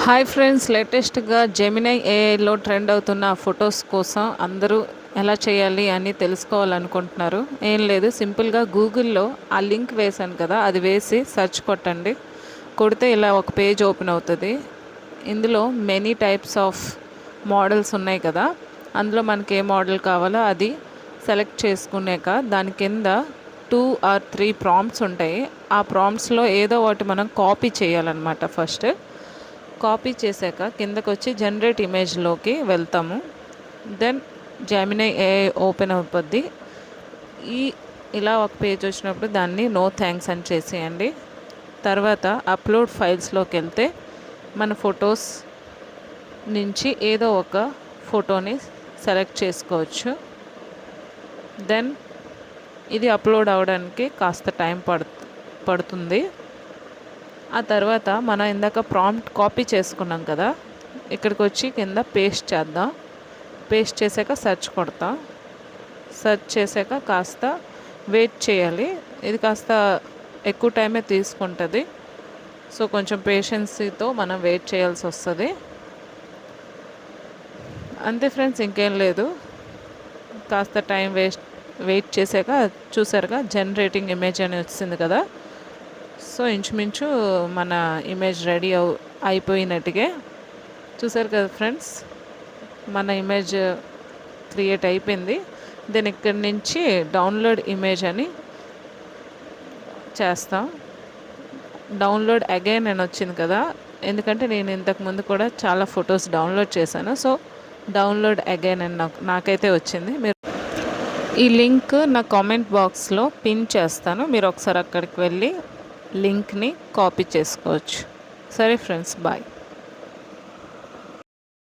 Hi friends, లేటెస్ట్గా Gemini ఏఐలో trend అవుతున్న photos కోసం అందరూ ఎలా చేయాలి అని తెలుసుకోవాలనుకుంటున్నారు. ఏం లేదు, సింపుల్గా గూగుల్లో ఆ లింక్ వేశాను కదా, అది వేసి సెర్చ్ కొట్టండి. కొడితే ఇలా ఒక పేజ్ ఓపెన్ అవుతుంది. ఇందులో మెనీ టైప్స్ ఆఫ్ మోడల్స్ ఉన్నాయి కదా, అందులో మనకి ఏ మోడల్ కావాలో అది సెలెక్ట్ చేసుకున్నాక దాని కింద 2 or 3 ప్రాంప్ట్స్ ఉంటాయి. ఆ ప్రాంప్ట్స్లో ఏదో ఒకటి మనం కాపీ చేయాలన్నమాట. ఫస్ట్ కాపీ చేశాక కిందకు వచ్చి జనరేట్ ఇమేజ్లోకి వెళ్తాము. దెన్ జెమినై ఏఐ ఓపెన్ అయిపోద్ది. ఇలా ఒక పేజ్ వచ్చినప్పుడు దాన్ని నో థ్యాంక్స్ అని చేసేయండి. తర్వాత అప్లోడ్ ఫైల్స్లోకి వెళ్తే మన ఫొటోస్ నుంచి ఏదో ఒక ఫోటోని సెలెక్ట్ చేసుకోవచ్చు. దెన్ ఇది అప్లోడ్ అవ్వడానికి కాస్త టైం పడుతుంది. ఆ తర్వాత మనం ఇందాక ప్రాంప్ట్ కాపీ చేసుకున్నాం కదా, ఇక్కడికి వచ్చి కింద పేస్ట్ చేద్దాం. పేస్ట్ చేశాక సెర్చ్ కొడతాం. సెర్చ్ చేశాక కాస్త వెయిట్ చేయాలి. ఇది కాస్త ఎక్కువ టైమే తీసుకుంటుంది. సో కొంచెం పేషెన్సీతో మనం వెయిట్ చేయాల్సి వస్తుంది. అంతే ఫ్రెండ్స్, ఇంకేం లేదు. కాస్త టైం వెయిట్ చేశాక చూసారుగా జనరేటింగ్ ఇమేజ్ అని వచ్చింది కదా. సో ఇంచుమించు మన ఇమేజ్ రెడీ అయిపోయినట్టుగా చూసారు కదా ఫ్రెండ్స్, మన ఇమేజ్ క్రియేట్ అయిపోయింది. దెన్ ఇక్కడి నుంచి డౌన్లోడ్ ఇమేజ్ అని చేస్తాం. డౌన్లోడ్ అగైన్ అని వచ్చింది కదా, ఎందుకంటే నేను ఇంతకుముందు కూడా చాలా ఫొటోస్ డౌన్లోడ్ చేశాను. సో డౌన్లోడ్ అగైన్ అని నాకైతే వచ్చింది. మీరు ఈ లింక్ నా కామెంట్ బాక్స్లో పిన్ చేస్తాను. మీరు ఒకసారి అక్కడికి వెళ్ళి లింక్ని కాపీ చేసుకోవచ్చు. సరే ఫ్రెండ్స్, బాయ్.